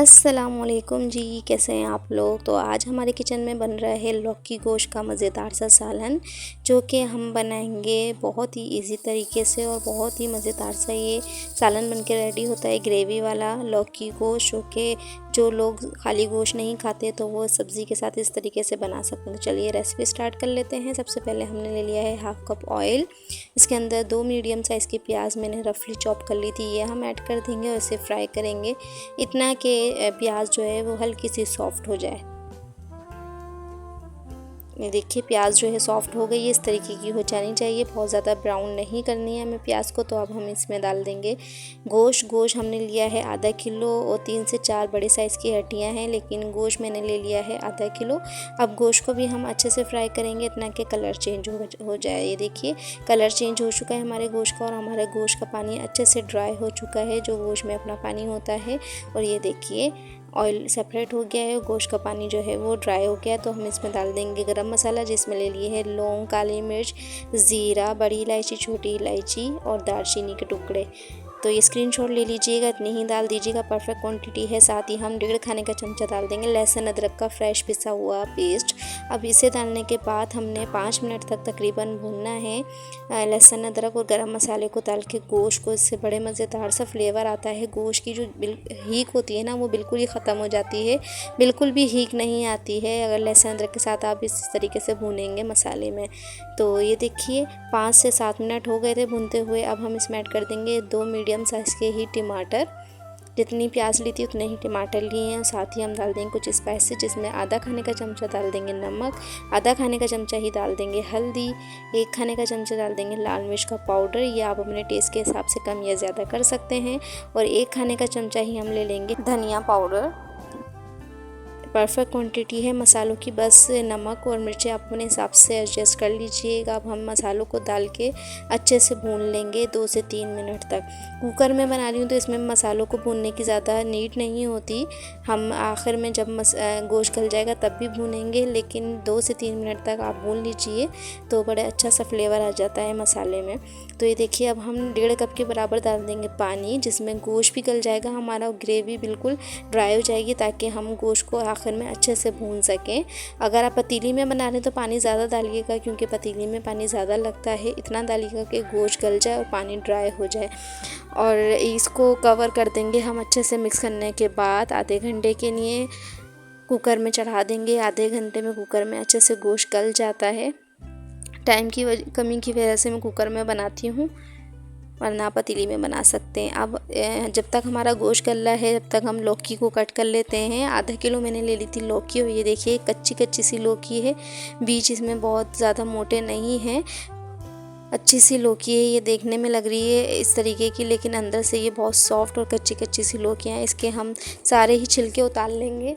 अस्सलामुअलैकुम जी, कैसे हैं आप लोग। तो आज हमारे किचन में बन रहा है लौकी गोश्त का मज़ेदार सा सालन, जो कि हम बनाएंगे बहुत ही इजी तरीके से और बहुत ही मज़ेदार सा ये सालन बन के रेडी होता है। ग्रेवी वाला लौकी गोश्त, जो लोग खाली गोश्त नहीं खाते तो वो सब्ज़ी के साथ इस तरीके से बना सकते हैं। तो चलिए रेसिपी स्टार्ट कर लेते हैं। सबसे पहले हमने ले लिया है हाफ़ कप ऑयल। इसके अंदर 2 मीडियम साइज़ की प्याज मैंने रफली चॉप कर ली थी, ये हम ऐड कर देंगे और इसे फ्राई करेंगे इतना कि प्याज जो है वो हल्की सी सॉफ्ट हो जाए। ये देखिए प्याज जो है सॉफ्ट हो गई है, इस तरीके की हो जानी चाहिए, बहुत ज़्यादा ब्राउन नहीं करनी है हमें प्याज को। तो अब हम इसमें डाल देंगे गोश्त हमने लिया है आधा किलो और 3 से 4 बड़े साइज़ की हड्डियां हैं, लेकिन गोश्त मैंने ले लिया है आधा किलो। अब गोश्त को भी हम अच्छे से फ्राई करेंगे इतना कि कलर चेंज हो जाए। ये देखिए कलर चेंज हो चुका है हमारे गोश्त का और हमारे गोश्त का पानी अच्छे से ड्राई हो चुका है, जो गोश्त में अपना पानी होता है। और ये देखिए ऑयल सेपरेट हो गया है, गोश्त का पानी जो है वो ड्राई हो गया है। तो हम इसमें डाल देंगे गरम मसाला, जिसमें ले लिए है लौंग, काली मिर्च, ज़ीरा, बड़ी इलायची, छोटी इलायची और दालचीनी के टुकड़े। तो ये स्क्रीनशॉट ले लीजिएगा, इतनी ही डाल दीजिएगा, परफेक्ट क्वांटिटी है। साथ ही हम 1.5 खाने का चमचा डाल देंगे लहसुन अदरक का फ्रेश पिसा हुआ पेस्ट। अब इसे डालने के बाद हमने 5 मिनट तक तकरीबन भूनना है लहसुन अदरक और गरम मसाले को डाल के गोश्त को। इससे बड़े मज़ेदार सा फ्लेवर आता है। गोश्त की जो हीक होती है ना वो बिल्कुल ही ख़त्म हो जाती है, बिल्कुल भी हीक नहीं आती है अगर लहसुन अदरक के साथ आप इस तरीके से भूनेंगे मसाले में। तो ये देखिए 5 से 7 मिनट हो गए थे भूनते हुए। अब हम इसमें ऐड कर देंगे 2 मीडियम साइज़ के ही टमाटर। जितनी प्याज ली थी उतने ही टमाटर लिए हैं। साथ ही हम डाल देंगे कुछ स्पाइसेस, जिसमें आधा खाने का चमचा डाल देंगे नमक, आधा खाने का चमचा ही डाल देंगे हल्दी, 1 खाने का चमचा डाल देंगे लाल मिर्च का पाउडर, ये आप अपने टेस्ट के हिसाब से कम या ज़्यादा कर सकते हैं। और 1 खाने का चमचा ही हम ले लेंगे धनिया पाउडर। परफेक्ट क्वांटिटी है मसालों की, बस नमक और मिर्चें आप अपने हिसाब से एडजस्ट कर लीजिएगा। अब हम मसालों को डाल के अच्छे से भून लेंगे 2 से 3 मिनट तक। कुकर में बना रही हूँ तो इसमें मसालों को भूनने की ज़्यादा नीड नहीं होती, हम आखिर में जब गोश्त गल जाएगा तब भी भूनेंगे, लेकिन 2 से 3 मिनट तक आप भून लीजिए तो बड़ा अच्छा सा फ्लेवर आ जाता है मसाले में। तो ये देखिए अब हम 1.5 कप के बराबर डाल देंगे पानी, जिसमें गोश्त भी गल जाएगा हमारा, ग्रेवी बिल्कुल ड्राई हो जाएगी, ताकि हम गोश्त को आखिर में अच्छे से भून सकें। अगर आप पतीली में बना रहे हैं तो पानी ज़्यादा डालिएगा, क्योंकि पतीली में पानी ज़्यादा लगता है। इतना डालिएगा कि गोश्त गल जाए और पानी ड्राई हो जाए। और इसको कवर कर देंगे हम अच्छे से मिक्स करने के बाद आधे घंटे के लिए कुकर में चढ़ा देंगे। आधे घंटे में कुकर में अच्छे से गोश्त गल जाता है। टाइम की कमी की वजह से मैं कुकर में बनाती हूँ, वरना पतीली में बना सकते हैं। अब जब तक हमारा गोश्त गल रहा है, जब तक हम लौकी को कट कर लेते हैं। आधा किलो मैंने ले ली थी लौकी और ये देखिए कच्ची कच्ची सी लौकी है, बीज इसमें बहुत ज़्यादा मोटे नहीं हैं, अच्छी सी लौकी है। ये देखने में लग रही है इस तरीके की, लेकिन अंदर से ये बहुत सॉफ्ट और कच्ची कच्ची सी लौकियाँ हैं। इसके हम सारे ही छिलके उतार लेंगे।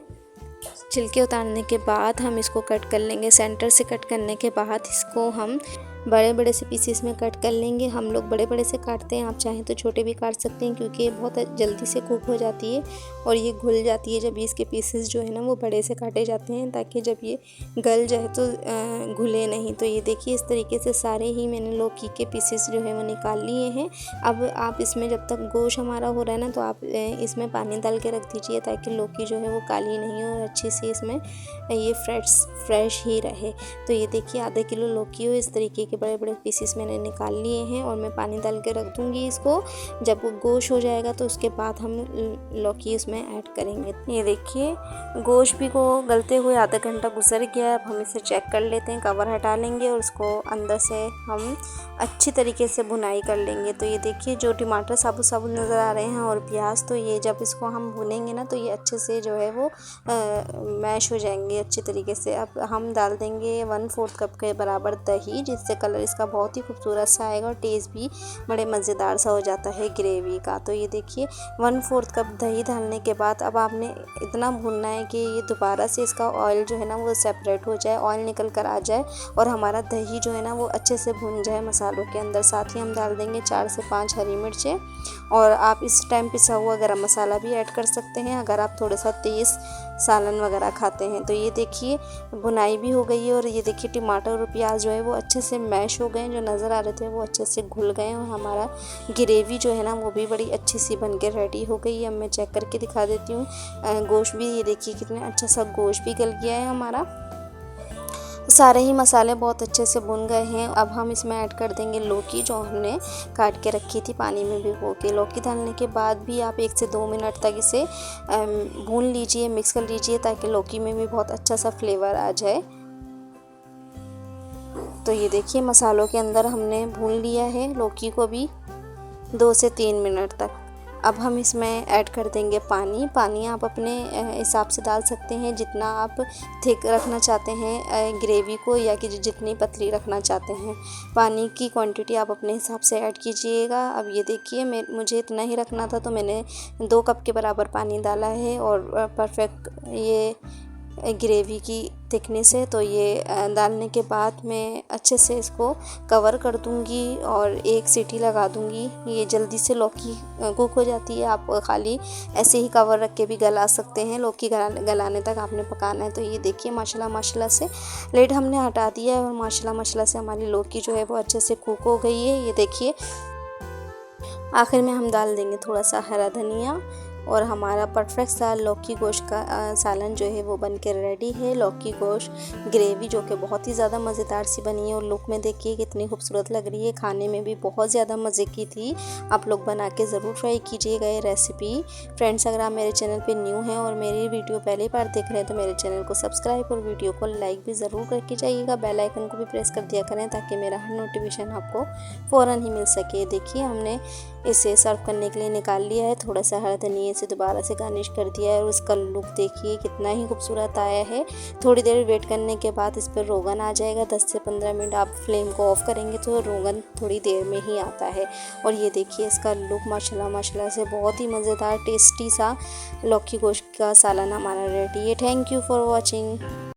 छिलके उतारने के बाद हम इसको कट कर लेंगे। सेंटर से कट करने के बाद इसको हम बड़े बड़े से पीसेस में कट कर लेंगे। हम लोग बड़े बड़े से काटते हैं, आप चाहें तो छोटे भी काट सकते हैं, क्योंकि ये बहुत जल्दी से कुक हो जाती है और ये घुल जाती है जब इसके पीसेस जो है ना वो बड़े से काटे जाते हैं, ताकि जब ये गल जाए तो घुले नहीं। तो ये देखिए इस तरीके से सारे ही मैंने लौकी के पीसेस जो है वो निकाल लिए हैं। अब आप इसमें जब तक गोश्त हमारा हो रहा है ना, तो आप इसमें पानी डाल के रख दीजिए, ताकि लौकी जो है वो काली नहीं हो और अच्छी सी इसमें ये फ्रेश ही रहे। तो ये देखिए आधा किलो लौकी हो, इस तरीके के बड़े बड़े पीसेस मैंने निकाल लिए हैं और मैं पानी डाल के रख दूंगी इसको। जब वो गोश्त हो जाएगा तो उसके बाद हम लौकी इसमें ऐड करेंगे। ये देखिए गोश्त भी को गलते हुए आधा घंटा गुजर गया। अब हम इसे चेक कर लेते हैं, कवर हटा लेंगे और उसको अंदर से हम अच्छी तरीके से भुनाई कर लेंगे। तो ये देखिए जो टमाटर साबुत साबुत नज़र आ रहे हैं और प्याज, तो ये जब इसको हम भुनेंगे ना तो ये अच्छे से जो है वो मैश हो जाएंगे अच्छे तरीके से। अब हम डाल देंगे 1/4 कप के बराबर दही, जिससे कलर इसका बहुत ही खूबसूरत सा आएगा और टेस्ट भी बड़े मज़ेदार सा हो जाता है ग्रेवी का। तो ये देखिए 1/4 कप दही डालने के बाद अब आपने इतना भूनना है कि ये दोबारा से इसका ऑयल जो है ना वो सेपरेट हो जाए, ऑयल निकल कर आ जाए और हमारा दही जो है ना वो अच्छे से भून जाए मसालों के अंदर। साथ ही हम डाल देंगे 4 से 5 हरी मिर्चें और आप इस टाइम पिसा हुआ गरम मसाला भी ऐड कर सकते हैं। अगर आप थोड़ा सा तेज़ सालन वगैरह खाते हैं। तो ये देखिए भुनाई भी हो गई है और ये देखिए टमाटर और प्याज जो है वो अच्छे से मैश हो गए, जो नज़र आ रहे थे वो अच्छे से घुल गए और हमारा ग्रेवी जो है ना वो भी बड़ी अच्छी सी बन के रेडी हो गई है। अब मैं चेक करके दिखा देती हूँ। गोश्त भी ये देखिए कितना अच्छा सा गोश्त भी गल गया है हमारा। सारे ही मसाले बहुत अच्छे से भुन गए हैं। अब हम इसमें ऐड कर देंगे लौकी, जो हमने काट के रखी थी पानी में भिगो के। लौकी डालने के बाद भी आप 1 से 2 मिनट तक इसे भून लीजिए, मिक्स कर लीजिए, ताकि लौकी में भी बहुत अच्छा सा फ्लेवर आ जाए। तो ये देखिए मसालों के अंदर हमने भून लिया है लौकी को भी 2 से 3 मिनट तक। अब हम इसमें ऐड कर देंगे पानी। पानी आप अपने हिसाब से डाल सकते हैं, जितना आप थिक रखना चाहते हैं ग्रेवी को, या कि जितनी पतली रखना चाहते हैं। पानी की क्वांटिटी आप अपने हिसाब से ऐड कीजिएगा। अब ये देखिए मुझे इतना ही रखना था, तो मैंने 2 कप के बराबर पानी डाला है और परफेक्ट ये ग्रेवी की थिकनेस है। तो ये डालने के बाद मैं अच्छे से इसको कवर कर दूंगी और 1 सीटी लगा दूंगी। ये जल्दी से लौकी कुक हो जाती है। आप खाली ऐसे ही कवर रख के भी गला सकते हैं, लौकी गलाने तक आपने पकाना है। तो ये देखिए माशाल्लाह से लेड हमने हटा दिया है और माशाल्लाह से हमारी लौकी जो है वो अच्छे से कुक हो गई है। ये देखिए आखिर में हम डाल देंगे थोड़ा सा हरा धनिया और हमारा परफेक्ट सा लौकी गोश्त का सालन जो है वो बन के रेडी है। लौकी गोश्त ग्रेवी जो कि बहुत ही ज़्यादा मज़ेदार सी बनी है और लुक में देखिए कितनी खूबसूरत लग रही है। खाने में भी बहुत ज़्यादा मज़े की थी। आप लोग बना के ज़रूर ट्राई कीजिएगा ये रेसिपी। फ्रेंड्स, अगर आप मेरे चैनल पे न्यू हैं और मेरी वीडियो पहली बार देख रहे हैं तो मेरे चैनल को सब्सक्राइब और वीडियो को लाइक भी ज़रूर करके जाइएगा। बेल आइकन को भी प्रेस कर दिया करें ताकि मेरा हर नोटिफिकेशन आपको फ़ौरन ही मिल सके। देखिए हमने इसे सर्व करने के लिए निकाल लिया है। थोड़ा सा हरा धनिया से दोबारा से गार्निश कर दिया है और उसका लुक देखिए कितना ही खूबसूरत आया है। थोड़ी देर वेट करने के बाद इस पर रोगन आ जाएगा। 10 से 15 मिनट आप फ्लेम को ऑफ करेंगे तो रोगन थोड़ी देर में ही आता है। और ये देखिए इसका लुक माशाल्लाह से बहुत ही मज़ेदार टेस्टी सा लौकी गोश्त का सालन हमारा रेडी है। Thank you for watching.